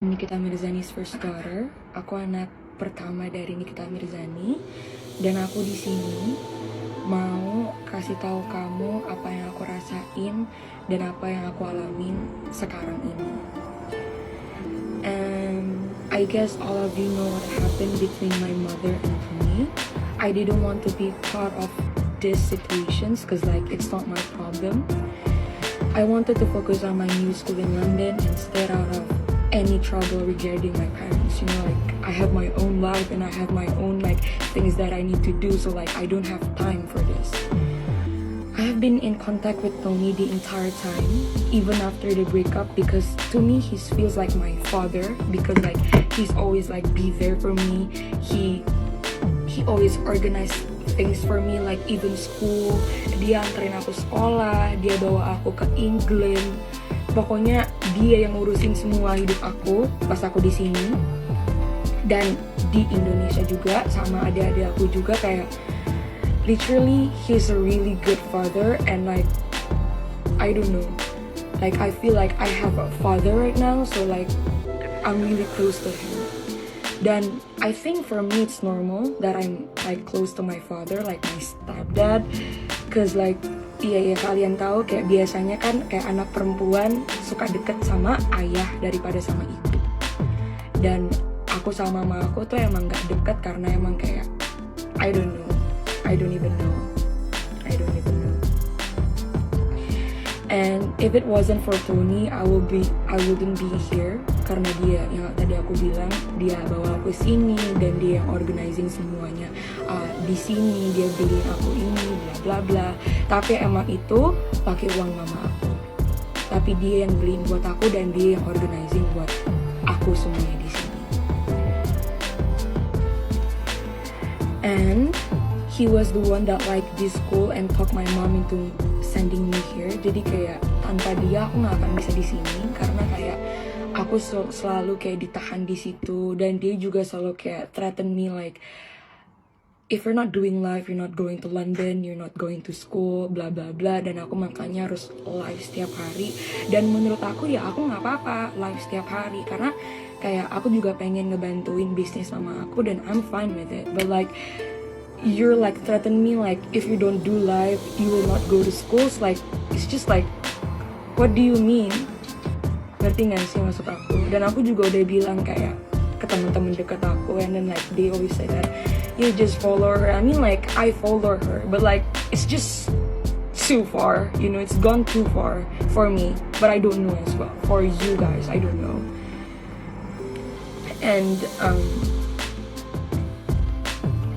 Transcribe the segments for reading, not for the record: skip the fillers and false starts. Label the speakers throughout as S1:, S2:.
S1: Nikita Mirzani's first daughter. Aku anak pertama dari Nikita Mirzani dan aku di sini mau kasih tahu kamu apa yang aku rasain dan apa yang aku alamin sekarang ini. And I guess all of you know what happened between my mother and me. I didn't want to be part of these situations because it's not my problem. I wanted to focus on my new school in London and stay out of any trouble regarding my parents. I have my own life and I have my own things that I need to do, so I don't have time for this. I have been in contact with Tony the entire time, even after the breakup, because to me he feels like my father, because he's always be there for me. He always organize things for me, even school. Dia anterin aku sekolah, dia bawa aku ke England. Pokoknya dia yang ngurusin semua hidup aku pas aku di sini dan di Indonesia juga, sama adik-adik aku juga. Kayak literally he's a really good father, and I don't know, I feel like I have a father right now, so I'm really close to him. Dan I think for me it's normal that I'm close to my father, my stepdad, cause iya kalian tahu kayak biasanya kan kayak anak perempuan suka deket sama ayah daripada sama ibu. Dan aku sama mama aku tuh emang gak deket karena emang kayak I don't even know. And if it wasn't for Tony, I wouldn't be here, karena dia yang tadi aku bilang, dia bawa aku sini dan dia yang organizing semuanya. Di sini dia beliin aku ini, bla bla bla. Tapi emang itu pakai uang mama aku. Tapi dia yang beliin buat aku dan dia yang organizing buat aku semuanya di sini. And he was the one that this school and talk my mom into sending me here. Jadi kayak tanpa dia aku nggak akan bisa di sini, karena kayak aku selalu kayak ditahan di situ, dan dia juga selalu kayak threaten me if you're not doing live, you're not going to London, you're not going to school, bla bla bla. Dan aku makanya harus live setiap hari. Dan menurut aku ya aku nggak apa-apa live setiap hari, karena kayak aku juga pengen ngebantuin bisnis mama aku dan I'm fine with it. But you're threaten me if you don't do live you will not go to schools. It's just what do you mean? Ngerti gak sih maksud aku? Dan aku juga udah bilang kayak ke teman-teman dekat aku, and then they always say that you just follow her. I mean I follow her, but it's just too far, it's gone too far for me. But I don't know as well for you guys, I don't know.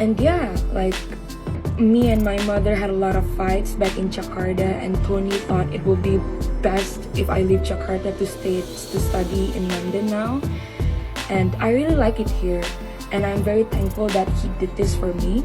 S1: And yeah, me and my mother had a lot of fights back in Jakarta, and Tony thought it would be best if I leave Jakarta to study in London now. And I really like it here, and I'm very thankful that he did this for me,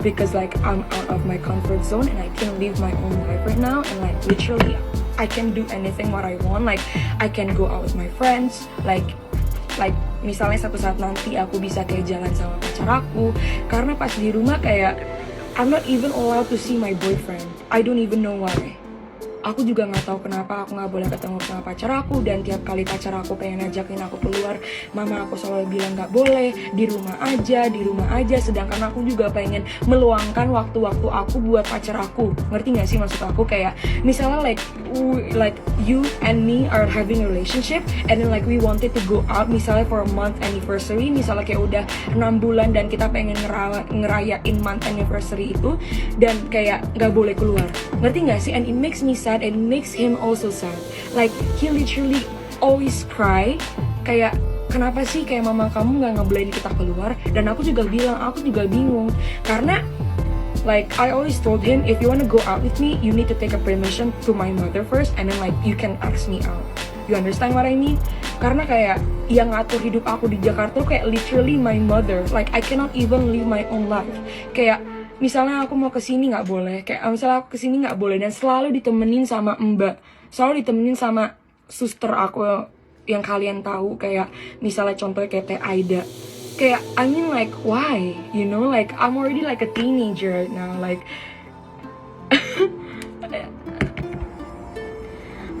S1: because I'm out of my comfort zone and I can live my own life right now, and literally I can do anything what I want. I can go out with my friends, misalnya satu saat nanti aku bisa kayak jalan sama pacar aku, karena pas di rumah kayak I'm not even allowed to see my boyfriend. I don't even know why. Aku juga nggak tahu kenapa aku nggak boleh ketemu sama pacar aku, dan tiap kali pacar aku pengen ngajakin aku keluar, mama aku selalu bilang nggak boleh, di rumah aja. Sedangkan aku juga pengen meluangkan waktu-waktu aku buat pacar aku. Ngerti nggak sih maksud aku? Kayak misalnya you and me are having a relationship, and then we wanted to go out misalnya for a month anniversary, misalnya kayak udah 6 bulan dan kita pengen ngerayain month anniversary itu, dan kayak nggak boleh keluar. Ngerti nggak sih? And it makes me sad, and it makes him also sad. He literally always cry, kayak kenapa sih kayak mama kamu nggak ngebolehin kita keluar. Dan aku juga bilang, aku juga bingung, karena I always told him, if you wanna go out with me, you need to take a permission to my mother first, and then you can ask me out. You understand what I mean? Karena kayak yang ngatur hidup aku di Jakarta kayak literally my mother. I cannot even live my own life. Kayak misalnya aku mau kesini nggak boleh, misalnya aku kesini nggak boleh, dan selalu ditemenin sama mbak, selalu ditemenin sama suster aku yang kalian tahu, kayak misalnya contohnya kayak Teh Aida. Kayak I mean why, I'm already a teenager right now,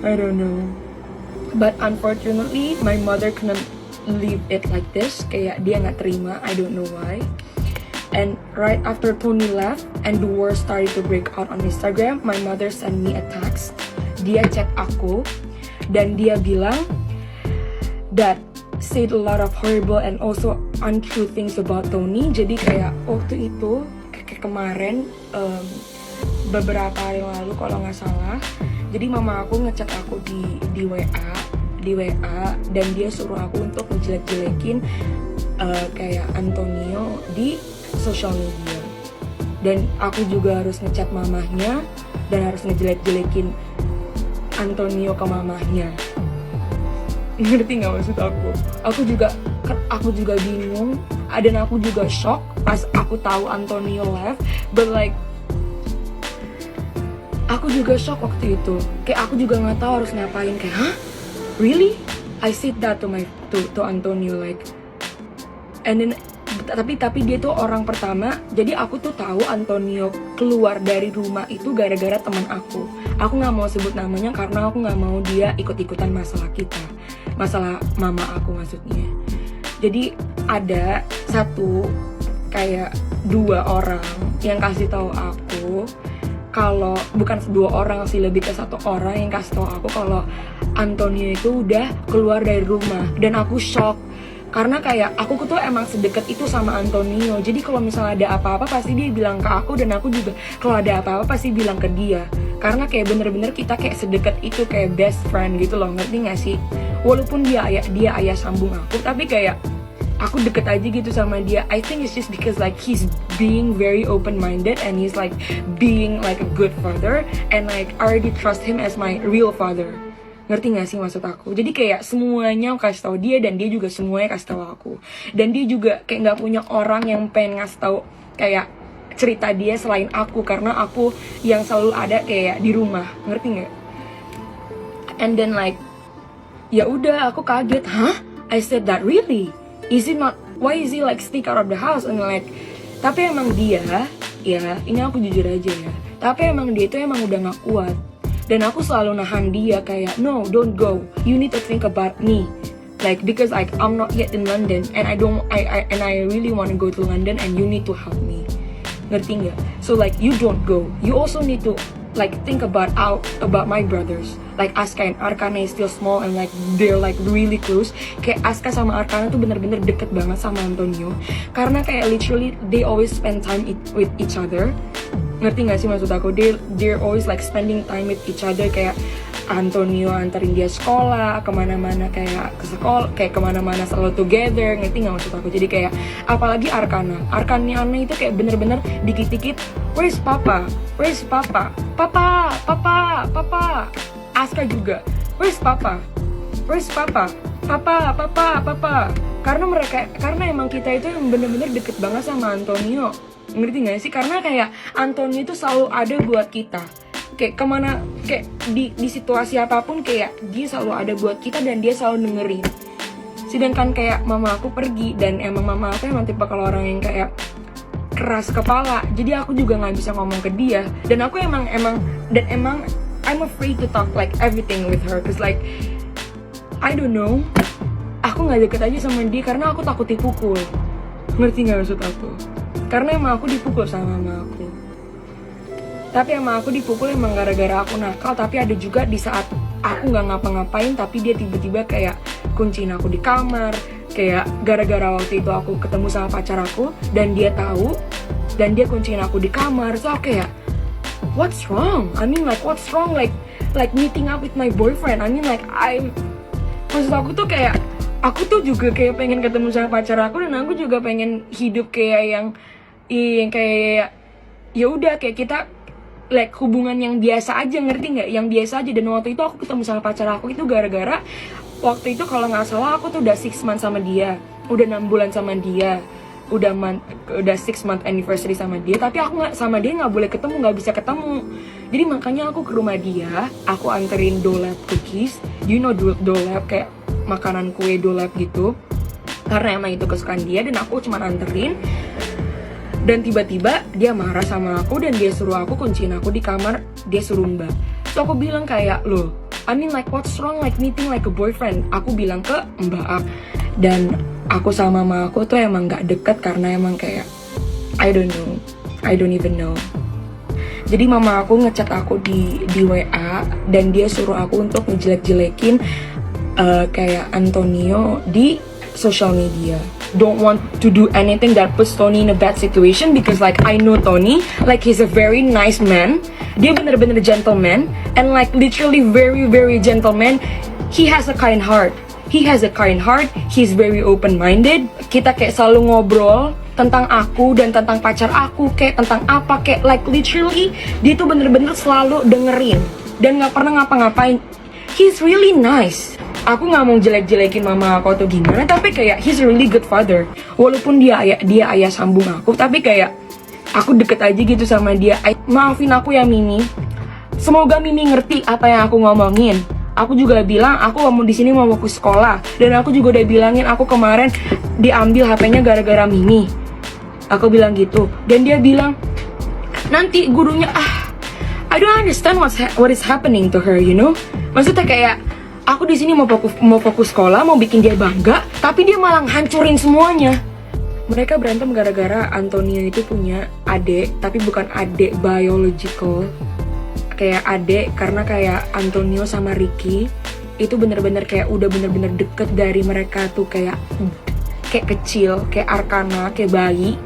S1: I don't know. But unfortunately, my mother couldn't leave it like this, kayak dia nggak terima, I don't know why. And right after Tony left and the war started to break out on Instagram, my mother sent me a text. Dia chat aku dan dia bilang that said a lot of horrible and also untrue things about Tony. Jadi kayak waktu itu kayak kemarin beberapa hari lalu kalau nggak salah. Jadi mama aku ngechat aku di WA dan dia suruh aku untuk ngejelek-jelekin kayak Antonio di social media. Dan aku juga harus ngechat mamahnya dan harus ngejelek-jelekin Antonio ke mamahnya. Ngerti nggak maksud aku? Aku juga bingung dan aku juga shock pas aku tahu Antonio left. But like aku juga shock waktu itu. Kayak aku juga nggak tahu harus ngapain. Kayak, hah? Really? I said that to Antonio like. And then tapi dia tuh orang pertama. Jadi aku tuh tahu Antonio keluar dari rumah itu gara-gara teman aku. Aku nggak mau sebut namanya karena aku nggak mau dia ikut-ikutan masalah kita, masalah mama aku maksudnya. Jadi ada kayak 2 orang yang kasih tahu aku kalau bukan 2 orang sih, lebih ke 1 orang yang kasih tahu aku kalau Antonio itu udah keluar dari rumah. Dan aku shock karena kayak aku tuh emang sedekat itu sama Antonio. Jadi kalau misalnya ada apa-apa pasti dia bilang ke aku, dan aku juga kalau ada apa-apa pasti bilang ke dia. Karena kayak bener-bener kita kayak sedekat itu, kayak best friend gitu loh, ngerti gak sih? Walaupun dia ayah sambung aku, tapi kayak aku deket aja gitu sama dia. I think it's just because like he's being very open-minded and he's like being like a good father, and like I already trust him as my real father. Ngerti gak sih maksud aku? Jadi kayak semuanya aku kasih tahu dia dan dia juga semuanya kasih tahu aku. Dan dia juga kayak nggak punya orang yang pengen ngasih tahu kayak cerita dia selain aku, karena aku yang selalu ada kayak di rumah. Ngerti nggak? And then like ya udah aku kaget. Hah? I said that really? Is it not? Why is he like sneak out of the house? And like tapi emang dia ya, ini aku jujur aja ya, tapi emang dia itu emang udah gak kuat. Dan aku selalu nahan dia kayak, no, don't go. You need to think about me. Like because like I'm not yet in London and I really want to go to London and you need to help me. Ngerti nggak? So like you don't go. You also need to like think about my brothers. Like Aska and Arkana is still small and like they're like really close. Kayak Aska sama Arkana tuh bener-bener deket banget sama Antonio. Karena kayak literally they always spend time with each other. Ngerti gak sih maksud aku? They're always like spending time with each other. Kayak Antonio anterin dia sekolah, kemana-mana kayak ke sekolah, kayak kemana-mana selalu together. Ngerti gak maksud aku? Jadi kayak apalagi Arkana itu kayak bener-bener dikit-dikit, where's papa? Where's papa? Papa. Aska juga, where's papa? Where's papa? Papa. Karena emang kita itu yang bener-bener deket banget sama Antonio. Ngerti gak sih? Karena kayak Antonio itu selalu ada buat kita. Kayak kemana, kayak di situasi apapun kayak dia selalu ada buat kita dan dia selalu dengerin. Sedangkan kayak mama aku pergi, dan emang mama aku emang tipe kalau orang yang kayak keras kepala. Jadi aku juga gak bisa ngomong ke dia. Dan aku emang I'm afraid to talk like everything with her. Cause like I don't know, aku gak deket aja sama dia karena aku takut dipukul. Ngerti gak maksud aku? Karena emang aku dipukul sama mama aku. Tapi emang aku dipukul emang gara-gara aku nakal. Tapi ada juga di saat aku gak ngapa-ngapain, tapi dia tiba-tiba kayak kunciin aku di kamar. Kayak gara-gara waktu itu aku ketemu sama pacar aku, dan dia tahu, dan dia kunciin aku di kamar. So aku kayak, what's wrong? I mean like what's wrong? Like meeting up with my boyfriend. I mean like maksud aku tuh kayak, aku tuh juga kayak pengen ketemu sama pacar aku, dan aku juga pengen hidup kayak yang kayak ya udah kayak kita like hubungan yang biasa aja, ngerti nggak? Yang biasa aja. Dan waktu itu aku ketemu sama pacar aku itu gara-gara waktu itu kalau nggak salah aku tuh udah 6 months sama dia, udah 6 bulan sama dia, udah 6 month anniversary sama dia. Tapi aku sama dia nggak boleh ketemu, nggak bisa ketemu. Jadi makanya aku ke rumah dia, aku anterin dolap cookies. You know dolap, kayak makanan kue dolap gitu, karena emang itu kesukaan dia, dan aku cuma anterin. Dan tiba-tiba dia marah sama aku dan dia suruh aku kunciin aku di kamar, dia suruh mbak. So aku bilang kayak, loh, I mean like what's wrong like meeting like a boyfriend? Aku bilang ke mbak. Dan aku sama mama aku tuh emang gak deket karena emang kayak I don't know, I don't even know. Jadi mama aku ngechat aku di WA dan dia suruh aku untuk ngejelek-jelekin kayak Antonio di social media. Don't want to do anything that puts Tony in a bad situation because like I know Tony, like he's a very nice man. Dia bener-bener gentleman and like literally very very gentleman. He has a kind heart. He has a kind heart. He's very open-minded. Kita kayak selalu ngobrol tentang aku dan tentang pacar aku, kayak tentang apa, kayak like literally dia tuh bener-bener selalu dengerin dan nggak pernah ngapa-ngapain. He's really nice. Aku nggak mau jelek-jelekin mama aku atau gimana, tapi kayak he's a really good father. Walaupun dia ayah sambung aku, tapi kayak aku deket aja gitu sama dia. Maafin aku ya Mimi. Semoga Mimi ngerti apa yang aku ngomongin. Aku juga bilang aku mau di sini mau fokus sekolah, dan aku juga udah bilangin aku kemarin diambil HP-nya gara-gara Mimi. Aku bilang gitu, dan dia bilang nanti gurunya I don't understand what is happening to her, you know? Maksudnya kayak aku di sini mau fokus sekolah, mau bikin dia bangga, tapi dia malah hancurin semuanya. Mereka berantem gara-gara Antonio itu punya adik, tapi bukan adik biological. Kayak adik karena kayak Antonio sama Ricky itu bener-bener kayak udah bener-bener deket dari mereka tuh kayak kecil, kayak Arkana, kayak bayi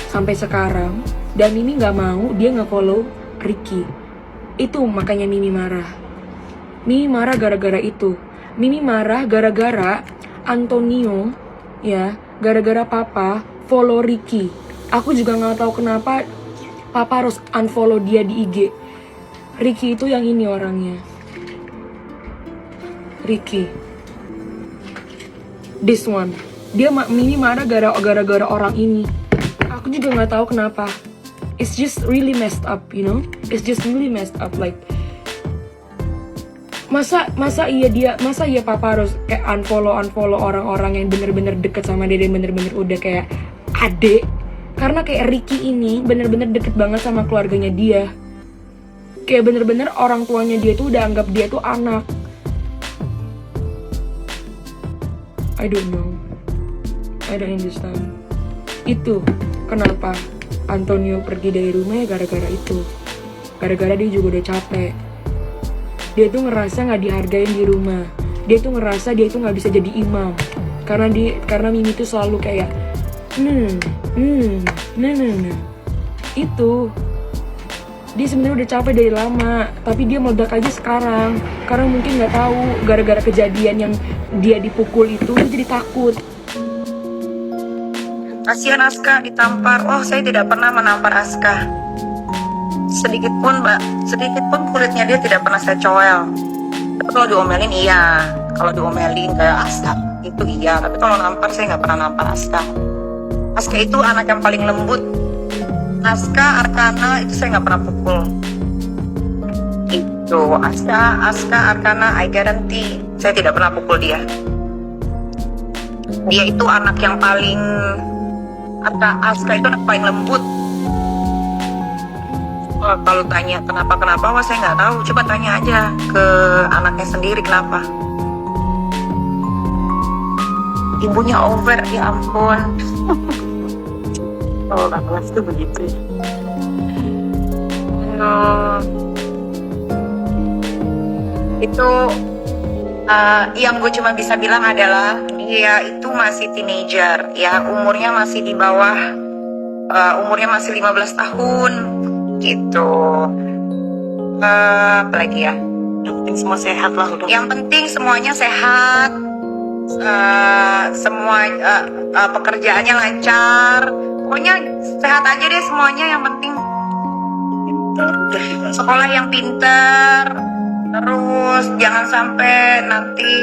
S1: sampai sekarang. Dan Mimi nggak mau dia nge-follow Ricky. Itu makanya Mimi marah. Mimi marah gara-gara itu. Mimi marah gara-gara Antonio, ya, gara-gara papa follow Ricky. Aku juga nggak tahu kenapa papa harus unfollow dia di IG. Ricky itu yang ini orangnya. Ricky. This one. Mimi marah gara-gara orang ini. Aku juga nggak tahu kenapa. It's just really messed up, you know? It's just really messed up, like masa iya papa harus kayak unfollow orang-orang yang bener-bener deket sama dia dan bener-bener udah kayak adik. Karena kayak Ricky ini bener-bener deket banget sama keluarganya dia. Kayak bener-bener orang tuanya dia tuh udah anggap dia tuh anak. I don't know. I don't understand. Itu kenapa Antonio pergi dari rumah ya gara-gara itu. Gara-gara dia juga udah capek. Dia tuh ngerasa gak dihargain di rumah. Dia tuh ngerasa dia tuh gak bisa jadi imam. Karena Mimi tuh selalu kayak Itu dia sebenarnya udah capek dari lama, tapi dia meledak aja sekarang. Karena mungkin nggak tahu gara-gara kejadian yang dia dipukul itu, dia jadi takut.
S2: Kasihan Aska ditampar. Oh, saya tidak pernah menampar Aska. Sedikit pun kulitnya dia tidak pernah saya coel. Tapi kalau diomelin iya. Kalau diomelin kayak Aska itu iya. Tapi kalau nampar saya nggak pernah nampar Aska. Aska itu anak yang paling lembut. Aska, Arkana itu saya nggak pernah pukul. Itu Aska, Arkana, I guarantee saya tidak pernah pukul dia. Dia itu anak yang paling Aska itu anak paling lembut. Kalau tanya kenapa, wah saya nggak tahu. Coba tanya aja ke anaknya sendiri kenapa. Ibunya over, ya ampun. Oh, kelas itu begitu. Itu yang gue cuma bisa bilang adalah dia itu masih teenager, ya umurnya masih di bawah, umurnya masih 15 tahun gitu. Apalagi ya? Yang penting semua sehat lah udah. Yang penting semuanya sehat, semua pekerjaannya lancar. Pokoknya sehat aja deh semuanya, yang penting sekolah yang pintar, terus jangan sampai nanti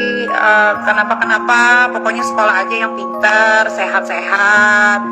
S2: kenapa-kenapa, pokoknya sekolah aja yang pintar, sehat-sehat.